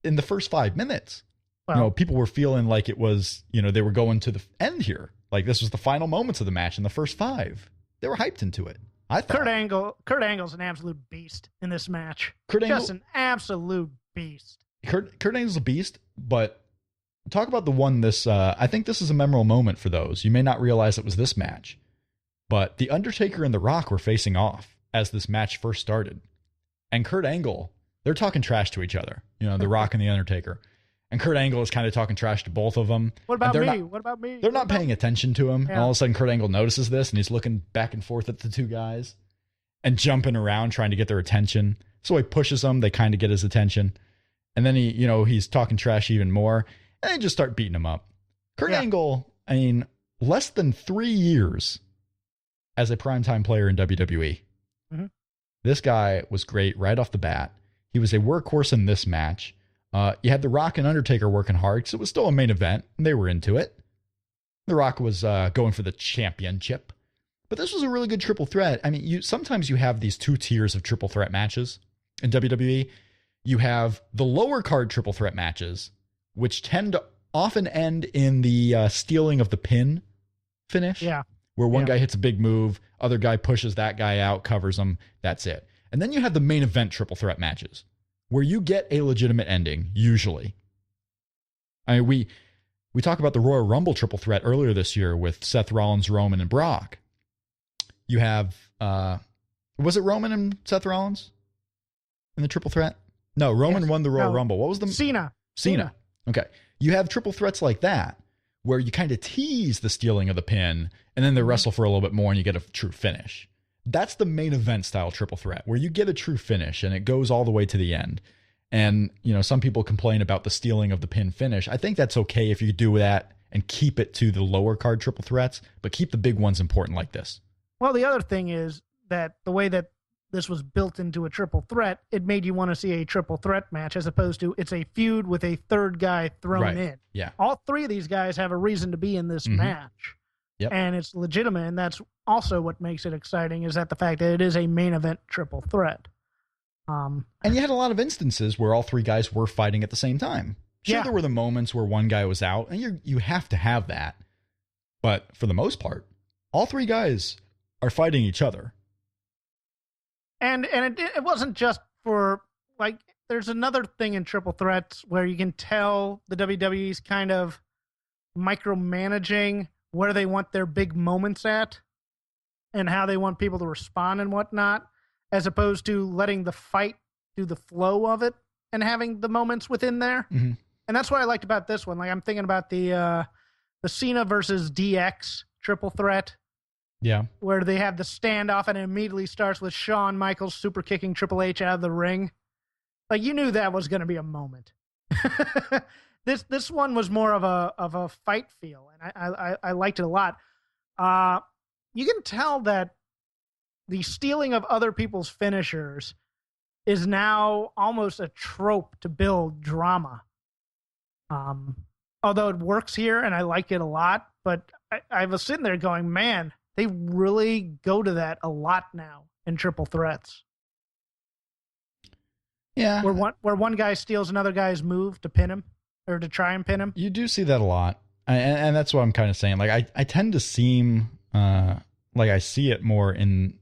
S1: in the first 5 minutes. Wow. People were feeling like it was, they were going to the end here. Like, this was the final moments of the match in the first 5. They were hyped into it. I thought. Kurt Angle's
S3: an absolute beast in this match.
S1: Just
S3: an absolute beast.
S1: Kurt Angle's a beast, but talk about the one I think this is a memorable moment for those. You may not realize it was this match, but The Undertaker and The Rock were facing off as this match first started. And Kurt Angle they're talking trash to each other. The Rock and the Undertaker. And Kurt Angle is kind of talking trash to both of them.
S3: What about me? What about me?
S1: They're not paying attention to him.
S3: Yeah.
S1: And all of a sudden, Kurt Angle notices this, and he's looking back and forth at the two guys and jumping around trying to get their attention. So he pushes them. They kind of get his attention. And then he's talking trash even more. And they just start beating him up. Kurt Angle, less than 3 years as a primetime player in WWE.
S3: Mm-hmm.
S1: This guy was great right off the bat. He was a workhorse in this match. You had The Rock and Undertaker working hard because it was still a main event, and they were into it. The Rock was going for the championship. But this was a really good triple threat. Sometimes you have these 2 tiers of triple threat matches in WWE. You have the lower card triple threat matches, which tend to often end in the stealing of the pin finish.
S3: Yeah.
S1: Where one guy hits a big move, other guy pushes that guy out, covers him, that's it. And then you have the main event triple threat matches, where you get a legitimate ending, usually. We talked about the Royal Rumble triple threat earlier this year with Seth Rollins, Roman, and Brock. You have, was it Roman and Seth Rollins in the triple threat? No, Roman won the Royal Rumble. What was the...
S3: Cena.
S1: Okay. You have triple threats like that, where you kind of tease the stealing of the pin, and then they wrestle for a little bit more, and you get a true finish. That's the main event style triple threat, where you get a true finish, and it goes all the way to the end. And, some people complain about the stealing of the pin finish. I think that's okay if you do that and keep it to the lower card triple threats, but keep the big ones important like this.
S3: Well, the other thing is that the way that this was built into a triple threat, it made you want to see a triple threat match as opposed to it's a feud with a third guy thrown in.
S1: Yeah.
S3: All 3 of these guys have a reason to be in this match.
S1: Yep.
S3: And it's legitimate, and that's also what makes it exciting, is that the fact that it is a main event triple threat.
S1: And you had a lot of instances where all 3 guys were fighting at the same time. Sure, there were the moments where one guy was out, and you have to have that. But for the most part, all 3 guys are fighting each other.
S3: And it wasn't just for, there's another thing in triple threats where you can tell the WWE's kind of micromanaging where they want their big moments at and how they want people to respond and whatnot, as opposed to letting the fight do the flow of it and having the moments within there.
S1: Mm-hmm.
S3: And that's what I liked about this one. I'm thinking about the Cena versus DX triple threat.
S1: Yeah. Where
S3: they have the standoff and it immediately starts with Shawn Michaels super kicking Triple H out of the ring. You knew that was going to be a moment. This one was more of a fight feel, and I liked it a lot. You can tell that the stealing of other people's finishers is now almost a trope to build drama. Although it works here and I like it a lot, but I was sitting there going, man, they really go to that a lot now in triple threats.
S1: Yeah.
S3: Where one guy steals another guy's move to pin him or to try and pin him.
S1: You do see that a lot. And that's what I'm kind of saying. I tend to seem like I see it more in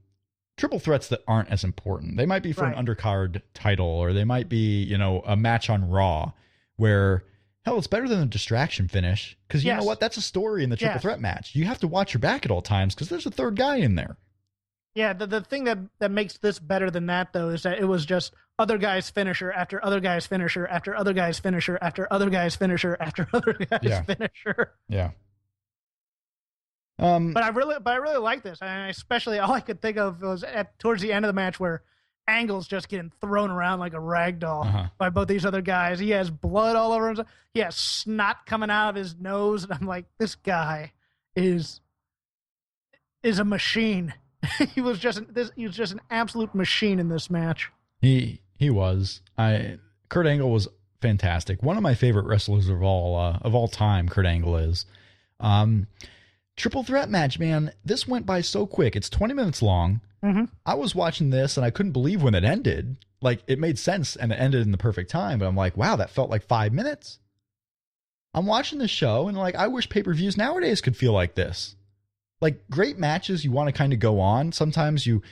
S1: triple threats that aren't as important. They might be for an undercard title, or they might be, a match on Raw where, hell, it's better than a distraction finish. Because you know what? That's a story in the triple threat match. You have to watch your back at all times because there's a third guy in there.
S3: Yeah, the thing that makes this better than that, though, is that it was just other guy's finisher after other guy's finisher after other guy's finisher after other guy's finisher after other guy's finisher.
S1: Yeah.
S3: But I really like this. And especially all I could think of was towards the end of the match where Angle's just getting thrown around like a rag doll by both these other guys. He has blood all over him. He has snot coming out of his nose, and I'm like, this guy is a machine. He was just an absolute machine in this match.
S1: He was. Kurt Angle was fantastic. One of my favorite wrestlers of all time. Kurt Angle is. Triple threat match, man. This went by so quick. It's 20 minutes long.
S3: Mm-hmm.
S1: I was watching this and I couldn't believe when it ended. Like, it made sense and it ended in the perfect time. But I'm like, wow, that felt like 5 minutes. I'm watching this show and I wish pay-per-views nowadays could feel like this. Like, great matches you want to kind of go on. Sometimes you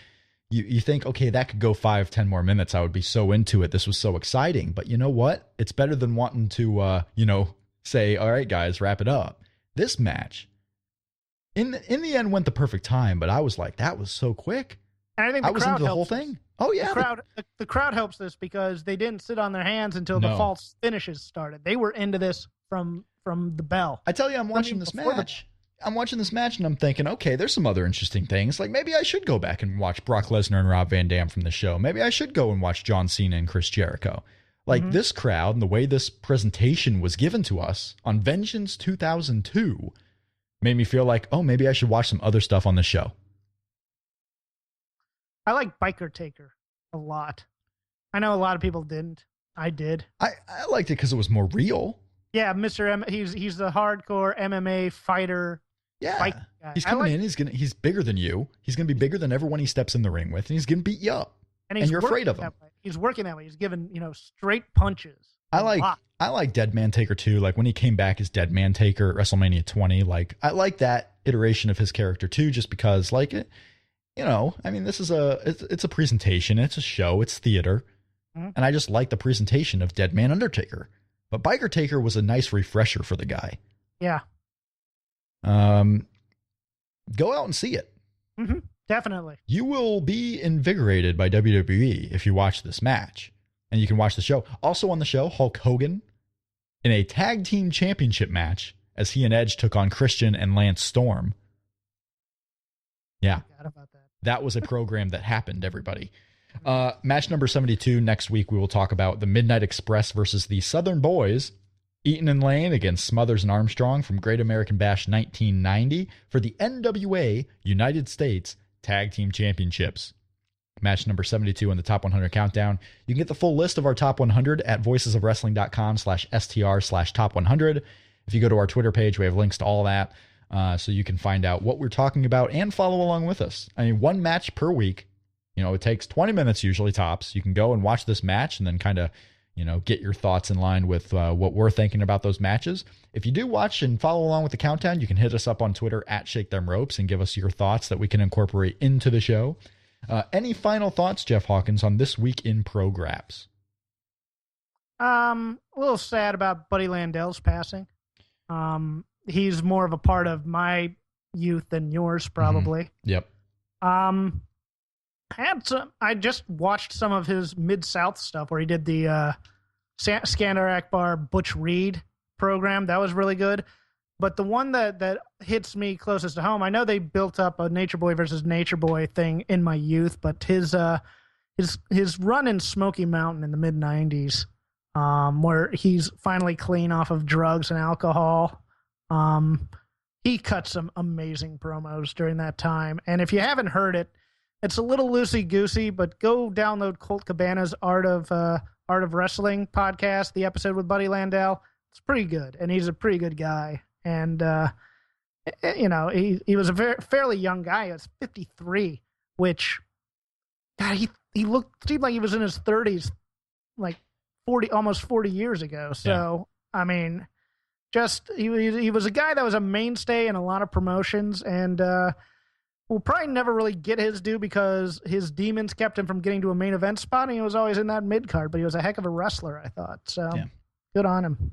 S1: think, okay, that could go 5-10 more minutes. I would be so into it. This was so exciting. But you know what? It's better than wanting to, say, all right, guys, wrap it up. This match, in the end, went the perfect time. But I was like, that was so quick.
S3: And I think
S1: I was into the whole thing. Oh yeah,
S3: the crowd helps this because they didn't sit on their hands until the false finishes started. They were into this from the bell.
S1: I tell you, I'm watching this match and I'm thinking, okay, there's some other interesting things. Like maybe I should go back and watch Brock Lesnar and Rob Van Dam from the show. Maybe I should go and watch John Cena and Chris Jericho. Like this crowd and the way this presentation was given to us on Vengeance 2002 made me feel like, oh, maybe I should watch some other stuff on the show.
S3: I like Biker Taker a lot. I know a lot of people didn't. I did.
S1: I liked it because it was more real.
S3: Yeah, Mr. M. He's the hardcore MMA fighter.
S1: Yeah, he's coming in. He's bigger than you. He's gonna be bigger than everyone he steps in the ring with, and he's gonna beat you up. And you're afraid of him.
S3: He's working that way. He's giving straight punches.
S1: I like Dead Man Taker too. Like when he came back as Dead Man Taker at WrestleMania 20. Like I like that iteration of his character too, just because like it. I mean, this is it's a presentation. It's a show. It's theater. And I just like the presentation of Dead Man Undertaker. But Biker Taker was a nice refresher for the guy.
S3: Yeah.
S1: Go out and see it.
S3: Definitely.
S1: You will be invigorated by WWE if you watch this match. And you can watch the show. Also on the show, Hulk Hogan in a tag team championship match as he and Edge took on Christian and Lance Storm. Yeah.
S3: I forgot about that.
S1: That was a program that happened, everybody. Match number 72. Next week, we will talk about the Midnight Express versus the Southern Boys, Eaton and Lane against Smothers and Armstrong from Great American Bash 1990 for the NWA United States Tag Team Championships. Match number 72 on the Top 100 Countdown. You can get the full list of our Top 100 at voicesofwrestling.com/STR/Top 100. If you go to our Twitter page, we have links to all that. So you can find out what we're talking about and follow along with us. I mean, one match per week. It takes 20 minutes usually tops. You can go and watch this match and then kind of, get your thoughts in line with what we're thinking about those matches. If you do watch and follow along with the countdown, you can hit us up on Twitter at ShakeThemRopes and give us your thoughts that we can incorporate into the show. Any final thoughts, Jeff Hawkins, on this week in Pro Graps?
S3: A little sad about Buddy Landell's passing. He's more of a part of my youth than yours, probably.
S1: Yep.
S3: I just watched some of his Mid-South stuff where he did the Skandar Akbar Butch Reed program. That was really good. But the one that hits me closest to home, I know they built up a Nature Boy versus Nature Boy thing in my youth, but his run in Smoky Mountain in the mid-90s, where he's finally clean off of drugs and alcohol, he cut some amazing promos during that time. And if you haven't heard it, it's a little loosey-goosey, but go download Colt Cabana's Art of Wrestling podcast, the episode with Buddy Landell. It's pretty good, and he's a pretty good guy. And, he was a fairly young guy. He was 53, which, God, he seemed like he was in his 30s, like almost 40 years ago. So, yeah. I mean, he was a guy that was a mainstay in a lot of promotions, and we'll probably never really get his due because his demons kept him from getting to a main event spot, and he was always in that mid-card, but he was a heck of a wrestler, I thought. So, Good on him.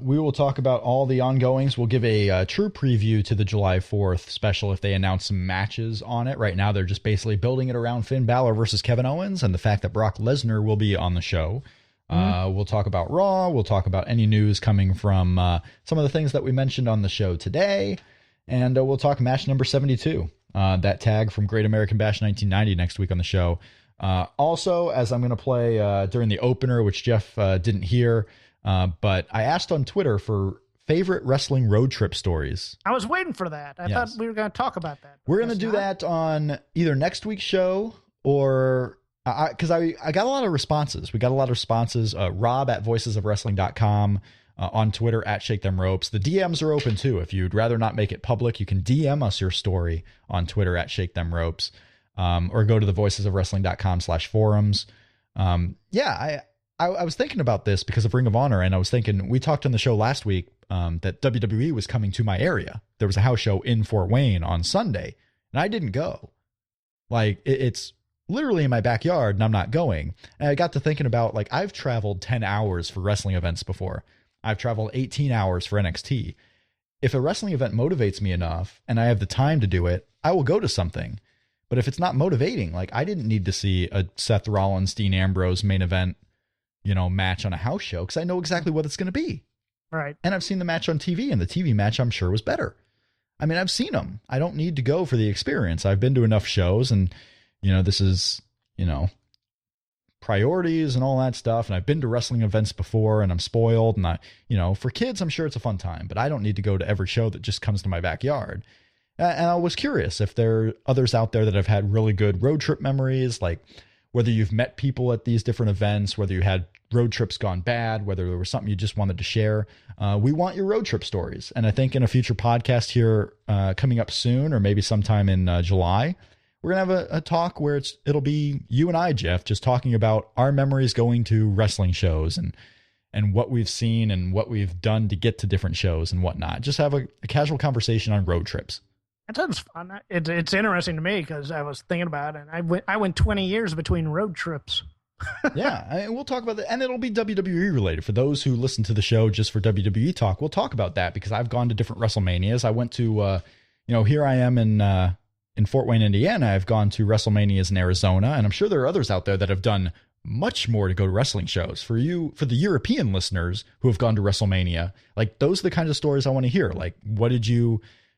S1: We will talk about all the ongoings. We'll give a true preview to the July 4th special if they announce some matches on it. Right now, they're just basically building it around Finn Balor versus Kevin Owens and the fact that Brock Lesnar will be on the show. We'll talk about Raw. We'll talk about any news coming from some of the things that we mentioned on the show today. And we'll talk match number 72, that tag from Great American Bash 1990 next week on the show. Also, as I'm going to play during the opener, which Jeff didn't hear, but I asked on Twitter for favorite wrestling road trip stories.
S3: I was waiting for that. I thought we were going to talk about that.
S1: We're going to do that on either next week's show or... because I got a lot of responses. We got a lot of responses. Rob at voicesofwrestling.com, on Twitter at ShakeThemRopes. The DMs are open too. If you'd rather not make it public, you can DM us your story on Twitter at ShakeThemRopes, or go to the voicesofwrestling.com/forums. I was thinking about this because of Ring of Honor, and I was thinking, we talked on the show last week that WWE was coming to my area. There was a house show in Fort Wayne on Sunday, and I didn't go. Like, it's literally in my backyard, and I'm not going. And I got to thinking about, like, I've traveled 10 hours for wrestling events before. I've traveled 18 hours for NXT. If a wrestling event motivates me enough and I have the time to do it, I will go to something. But if it's not motivating, like I didn't need to see a Seth Rollins, Dean Ambrose main event, match on a house show because I know exactly what it's going to be.
S3: Right.
S1: And I've seen the match on TV, and the TV match I'm sure was better. I mean, I've seen them. I don't need to go for the experience. I've been to enough shows, and, this is, priorities and all that stuff. And I've been to wrestling events before, and I'm spoiled. And for kids, I'm sure it's a fun time, but I don't need to go to every show that just comes to my backyard. And I was curious if there are others out there that have had really good road trip memories, like whether you've met people at these different events, whether you had road trips gone bad, whether there was something you just wanted to share. We want your road trip stories. And I think in a future podcast here coming up soon, or maybe sometime in July, we're going to have a talk where it'll be you and I, Jeff, just talking about our memories going to wrestling shows and what we've seen and what we've done to get to different shows and whatnot. Just have a casual conversation on road trips.
S3: That sounds fun. It's interesting to me because I was thinking about it. I went 20 years between road trips.
S1: Yeah, we'll talk about that, and it'll be WWE related. For those who listen to the show just for WWE talk, we'll talk about that because I've gone to different WrestleManias. I went to, here I am in Fort Wayne, Indiana. I've gone to WrestleManias in Arizona, and I'm sure there are others out there that have done much more to go to wrestling shows. For the European listeners who have gone to WrestleMania, like those are the kinds of stories I want to hear. Like,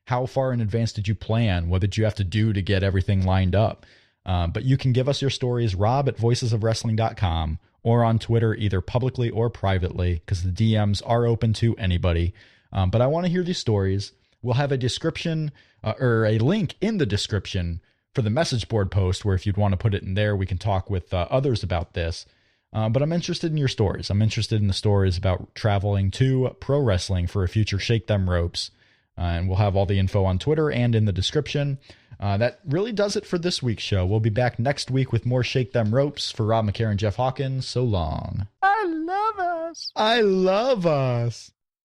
S1: how far in advance did you plan? What did you have to do to get everything lined up? But you can give us your stories, rob@voicesofwrestling.com, or on Twitter, either publicly or privately, because the DMs are open to anybody. But I want to hear these stories. We'll have a description or a link in the description for the message board post where if you'd want to put it in there, we can talk with others about this. But I'm interested in your stories. I'm interested in the stories about traveling to pro wrestling for a future Shake Them Ropes. And we'll have all the info on Twitter and in the description. That really does it for this week's show. We'll be back next week with more Shake Them Ropes. For Rob McCarron, Jeff Hawkins, so long.
S3: I love us.
S1: I love us.